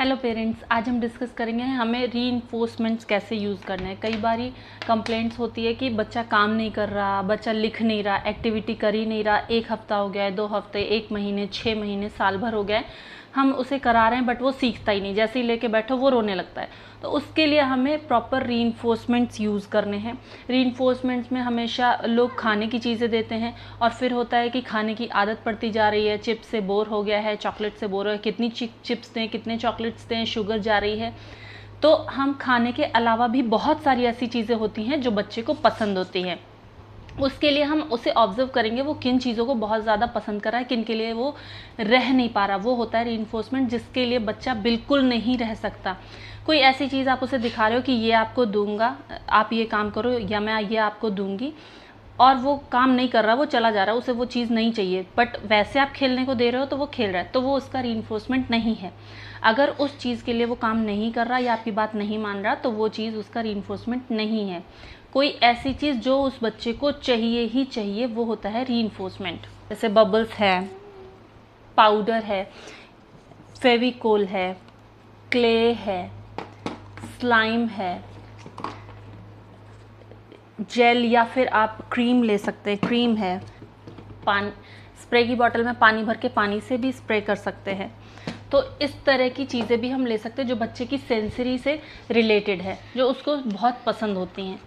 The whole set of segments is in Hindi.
हेलो पेरेंट्स, आज हम डिस्कस करेंगे हमें रीइंफोर्समेंट्स कैसे यूज़ करने हैं। कई बारी कंप्लेंट्स होती है कि बच्चा काम नहीं कर रहा, बच्चा लिख नहीं रहा, एक्टिविटी कर ही नहीं रहा, 1 हफ्ता हो गया है, 2 हफ्ते, 1 महीने, 6 महीने, साल भर हो गया है, हम उसे करा रहे हैं बट वो सीखता ही नहीं। जैसे ही लेके बैठो वो रोने लगता है। तो उसके लिए हमें प्रॉपर रीइंफोर्समेंट्स यूज़ करने हैं। रीइंफोर्समेंट्स में हमेशा लोग खाने की चीज़ें देते हैं और फिर होता है कि खाने की आदत पड़ती जा रही है, चिप्स से बोर हो गया है, चॉकलेट से बोर हो गया, कितनी चिप्स दें, कितने चॉकलेट्स दें, शुगर जा रही है। तो हम खाने के अलावा भी बहुत सारी ऐसी चीज़ें होती हैं जो बच्चे को पसंद होती हैं। उसके लिए हम उसे ऑब्जर्व करेंगे वो किन चीज़ों को बहुत ज़्यादा पसंद कर रहा है, किन के लिए वो रह नहीं पा रहा। वो होता है रीइंफोर्समेंट जिसके लिए बच्चा बिल्कुल नहीं रह सकता। कोई ऐसी चीज़ आप उसे दिखा रहे हो कि ये आपको दूंगा, आप ये काम करो, या मैं ये आपको दूंगी, और वो काम नहीं कर रहा, वो चला जा रहा है, उसे वो चीज़ नहीं चाहिए, बट वैसे आप खेलने को दे रहे हो तो वो खेल रहा है, तो वो उसका रीइंफोर्समेंट नहीं है। अगर उस चीज़ के लिए वो काम नहीं कर रहा या आपकी बात नहीं मान रहा तो वो चीज़ उसका रीइंफोर्समेंट नहीं है। कोई ऐसी चीज़ जो उस बच्चे को चाहिए ही चाहिए वो होता है रीइंफोर्समेंट। जैसे बबल्स है, पाउडर है, फेविकोल है, क्ले है, स्लाइम है, जेल, या फिर आप क्रीम ले सकते हैं, क्रीम है, स्प्रे की बोतल में पानी भर के पानी से भी स्प्रे कर सकते हैं। तो इस तरह की चीज़ें भी हम ले सकते हैं जो बच्चे की सेंसरी से रिलेटेड है, जो उसको बहुत पसंद होती हैं।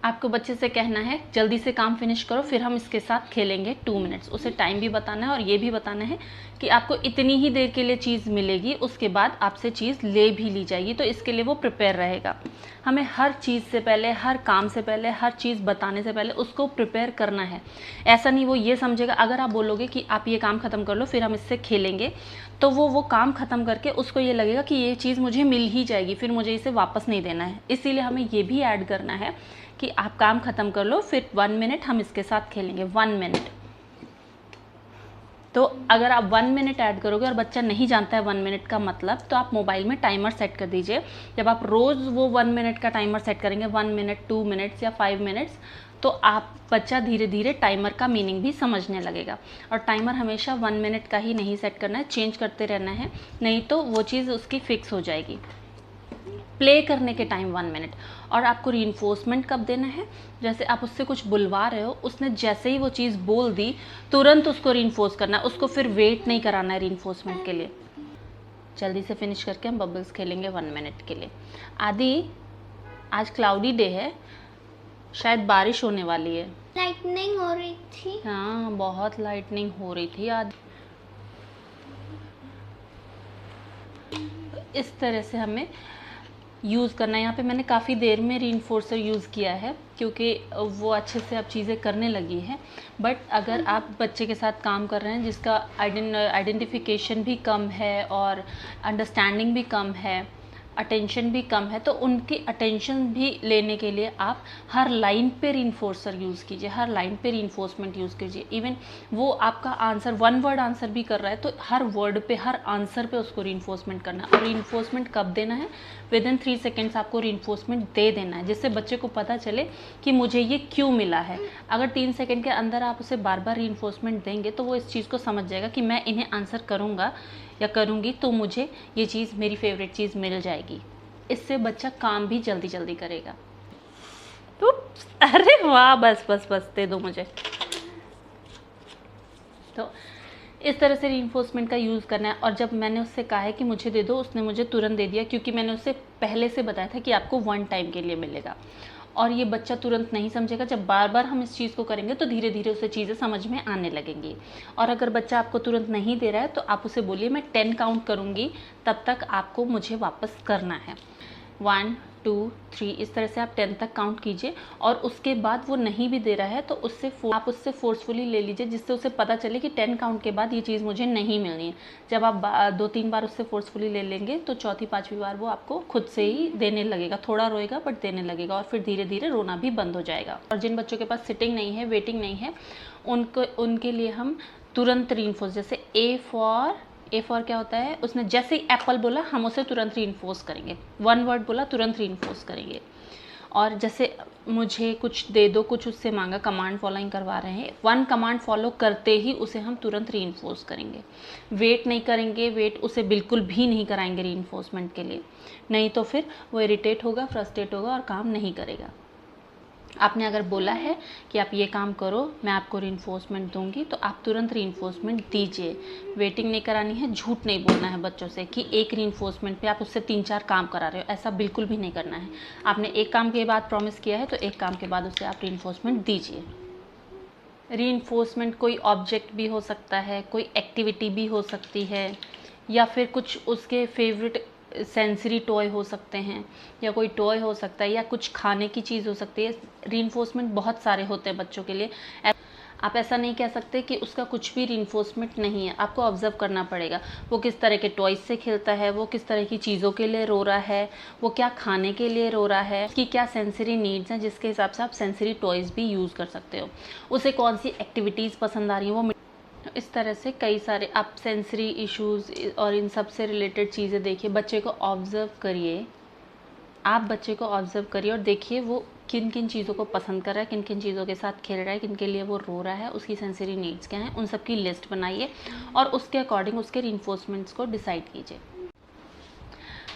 आपको बच्चे से कहना है जल्दी से काम फिनिश करो, फिर हम इसके साथ खेलेंगे 2 मिनट्स। उसे टाइम भी बताना है और ये भी बताना है कि आपको इतनी ही देर के लिए चीज़ मिलेगी, उसके बाद आपसे चीज़ ले भी ली जाएगी। तो इसके लिए वो प्रिपेयर रहेगा। हमें हर चीज़ से पहले, हर काम से पहले, हर चीज़ बताने से पहले उसको प्रिपेयर करना है। ऐसा नहीं वो ये समझेगा, अगर आप बोलोगे कि आप ये काम ख़त्म कर लो फिर हम इससे खेलेंगे, तो वो काम ख़त्म करके उसको ये लगेगा कि ये चीज़ मुझे मिल ही जाएगी, फिर मुझे इसे वापस नहीं देना है। इसीलिए हमें ये भी ऐड करना है कि आप काम ख़त्म कर लो, फिर 1 मिनट हम इसके साथ खेलेंगे, 1 मिनट। तो अगर आप 1 मिनट ऐड करोगे और बच्चा नहीं जानता है 1 मिनट का मतलब, तो आप मोबाइल में टाइमर सेट कर दीजिए। जब आप रोज़ वो 1 मिनट का टाइमर सेट करेंगे, 1 मिनट, 2 मिनट्स या 5 मिनट्स, तो आप बच्चा धीरे धीरे टाइमर का मीनिंग भी समझने लगेगा। और टाइमर हमेशा 1 मिनट का ही नहीं सेट करना है, चेंज करते रहना है, नहीं तो वो चीज़ उसकी फिक्स हो जाएगी। प्ले करने के टाइम 1 मिनट। और आपको रीइंफोर्समेंट कब देना है? जैसे आप उससे कुछ बुलवा रहे हो, उसने जैसे ही वो चीज़ बोल दी तुरंत उसको रीइंफोर्स करना है, उसको फिर वेट नहीं कराना है रीइंफोर्समेंट के लिए। जल्दी से फिनिश करके हम बबल्स खेलेंगे 1 मिनट के लिए। आदि, आज क्लाउडी डे है, शायद बारिश होने वाली है। लाइटनिंग हो रही थी। हाँ, बहुत लाइटनिंग हो रही थी आज। इस तरह से हमें यूज़ करना है। यहाँ पे मैंने काफ़ी देर में रीइंफोर्सर यूज़ किया है क्योंकि वो अच्छे से अब चीज़ें करने लगी है। बट अगर आप बच्चे के साथ काम कर रहे हैं जिसका आइडेंटिफिकेशन भी कम है और अंडरस्टैंडिंग भी कम है, अटेंशन भी कम है, तो उनकी अटेंशन भी लेने के लिए आप हर लाइन पे रीइंफोर्सर यूज़ कीजिए, हर लाइन पे रीइंफोर्समेंट यूज़ कीजिए। इवन वो आपका आंसर 1 वर्ड आंसर भी कर रहा है तो हर वर्ड पे, हर आंसर पे उसको रीइंफोर्समेंट करना है। और रीइंफोर्समेंट कब देना है? विदिन 3 सेकेंड्स आपको रीइंफोर्समेंट दे देना है, जिससे बच्चे को पता चले कि मुझे ये क्यों मिला है। अगर 3 सेकेंड के अंदर आप उसे बार बार रीइंफोर्समेंट देंगे तो वो इस चीज़ को समझ जाएगा कि मैं इन्हें आंसर करूँगा या करूँगी तो मुझे ये चीज़, मेरी फेवरेट चीज़ मिल जाएगी। इससे बच्चा काम भी जल्दी जल्दी करेगा। तो अरे वाह, बस बस बस दे दो मुझे। तो इस तरह से रीइंफोर्समेंट का यूज़ करना है। और जब मैंने उससे कहा है कि मुझे दे दो, उसने मुझे तुरंत दे दिया, क्योंकि मैंने उससे पहले से बताया था कि आपको 1 टाइम के लिए मिलेगा। और ये बच्चा तुरंत नहीं समझेगा। जब बार बार हम इस चीज़ को करेंगे तो धीरे धीरे उसे चीज़ें समझ में आने लगेंगी। और अगर बच्चा आपको तुरंत नहीं दे रहा है तो आप उसे बोलिए मैं 10 काउंट करूँगी, तब तक आपको मुझे वापस करना है। 1 2 3, इस तरह से आप 10 तक काउंट कीजिए। और उसके बाद वो नहीं भी दे रहा है तो आप उससे फोर्सफुली ले लीजिए, जिससे उसे पता चले कि 10 काउंट के बाद ये चीज़ मुझे नहीं मिलनी है। जब आप 2-3 बार उससे फोर्सफुली ले लेंगे तो चौथी 5वीं बार वो आपको खुद से ही देने लगेगा। थोड़ा रोएगा बट देने लगेगा, और फिर धीरे धीरे रोना भी बंद हो जाएगा। और जिन बच्चों के पास सिटिंग नहीं है, वेटिंग नहीं है, उनके लिए हम तुरंत रीइंफोर्स, जैसे ए फॉर क्या होता है, उसने जैसे ही एप्पल बोला हम उसे तुरंत रीइंफोर्स करेंगे। 1 वर्ड बोला तुरंत रीइंफोर्स करेंगे। और जैसे मुझे कुछ दे दो, कुछ उससे मांगा, कमांड फॉलोइंग करवा रहे हैं, 1 कमांड फॉलो करते ही उसे हम तुरंत रीइंफोर्स करेंगे। वेट नहीं करेंगे, वेट उसे बिल्कुल भी नहीं कराएंगे रीइंफोर्समेंट के लिए, नहीं तो फिर वो इरिटेट होगा, फ्रस्ट्रेट होगा और काम नहीं करेगा। आपने अगर बोला है कि आप ये काम करो, मैं आपको रीइंफोर्समेंट दूंगी, तो आप तुरंत रीइंफोर्समेंट दीजिए। वेटिंग नहीं करानी है, झूठ नहीं बोलना है बच्चों से कि एक रीइंफोर्समेंट पे आप उससे 3-4 काम करा रहे हो, ऐसा बिल्कुल भी नहीं करना है। आपने एक काम के बाद प्रॉमिस किया है तो एक काम के बाद उसे आप रीइंफोर्समेंट दीजिए। रीइंफोर्समेंट कोई ऑब्जेक्ट भी हो सकता है, कोई एक्टिविटी भी हो सकती है, या फिर कुछ उसके फेवरेट सेंसरी टॉय हो सकते हैं, या कोई टॉय हो सकता है, या कुछ खाने की चीज़ हो सकती है। रीइंफोर्समेंट बहुत सारे होते हैं बच्चों के लिए। आप ऐसा नहीं कह सकते कि उसका कुछ भी रीइंफोर्समेंट नहीं है, आपको ऑब्जर्व करना पड़ेगा। वो किस तरह के टॉयज से खेलता है, वो किस तरह की चीज़ों के लिए रो रहा है, वो क्या खाने के लिए रो रहा है, उसकी क्या सेंसरी नीड्स हैं, जिसके हिसाब से आप सेंसरी टॉयज़ भी यूज़ कर सकते हो। उसे कौन सी एक्टिविटीज़ पसंद आ रही हैं, वो इस तरह से कई सारे आप सेंसरी इश्यूज़ और इन सब से रिलेटेड चीज़ें देखिए। बच्चे को ऑब्ज़र्व करिए, आप बच्चे को ऑब्ज़र्व करिए और देखिए वो किन किन चीज़ों को पसंद कर रहा है, किन किन चीज़ों के साथ खेल रहा है, किन के लिए वो रो रहा है, उसकी सेंसरी नीड्स क्या हैं, उन सब की लिस्ट बनाइए और उसके अकॉर्डिंग उसके रीइंफोर्समेंट्स को डिसाइड कीजिए।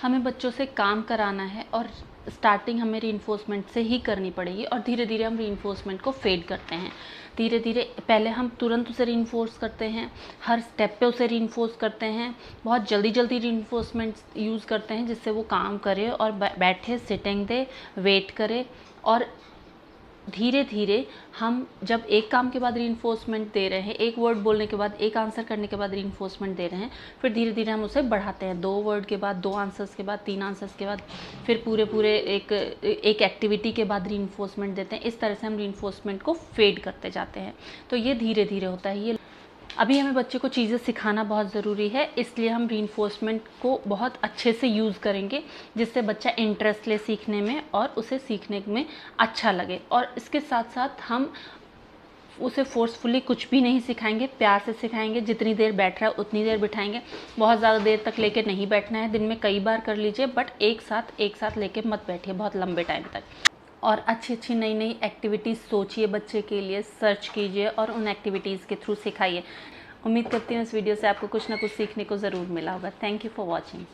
हमें बच्चों से काम कराना है और स्टार्टिंग हमें रीइंफोर्समेंट से ही करनी पड़ेगी, और धीरे धीरे हम रीइंफोर्समेंट को फेड करते हैं। धीरे धीरे पहले हम तुरंत उसे रीइंफोर्स करते हैं, हर स्टेप पे उसे रीइंफोर्स करते हैं, बहुत जल्दी जल्दी रीइंफोर्समेंट यूज़ करते हैं जिससे वो काम करे और बैठे, सिटिंग दे, वेट करे। और धीरे धीरे हम जब एक काम के बाद रीइंफोर्समेंट दे रहे हैं, एक वर्ड बोलने के बाद, एक आंसर करने के बाद रीइंफोर्समेंट दे रहे हैं, फिर धीरे धीरे हम उसे बढ़ाते हैं, 2 वर्ड के बाद, 2 आंसर्स के बाद, 3 आंसर्स के बाद, फिर पूरे एक एक्टिविटी के बाद रीइंफोर्समेंट देते हैं। इस तरह से हम रीइंफोर्समेंट को फेड करते जाते हैं। तो ये धीरे धीरे होता है। ये अभी हमें बच्चे को चीज़ें सिखाना बहुत ज़रूरी है, इसलिए हम रीइंफोर्समेंट को बहुत अच्छे से यूज़ करेंगे जिससे बच्चा इंटरेस्ट ले सीखने में और उसे सीखने में अच्छा लगे। और इसके साथ साथ हम उसे फोर्सफुली कुछ भी नहीं सिखाएंगे, प्यार से सिखाएंगे। जितनी देर बैठ रहा है उतनी देर बिठाएंगे, बहुत ज़्यादा देर तक लेके नहीं बैठना है, दिन में कई बार कर लीजिए, बट एक साथ लेके मत बैठिए बहुत लंबे टाइम तक। और अच्छी अच्छी नई नई एक्टिविटीज़ सोचिए बच्चे के लिए, सर्च कीजिए और उन एक्टिविटीज़ के थ्रू सिखाइए। उम्मीद करती हूँ इस वीडियो से आपको कुछ ना कुछ सीखने को ज़रूर मिला होगा। Thank you for watching.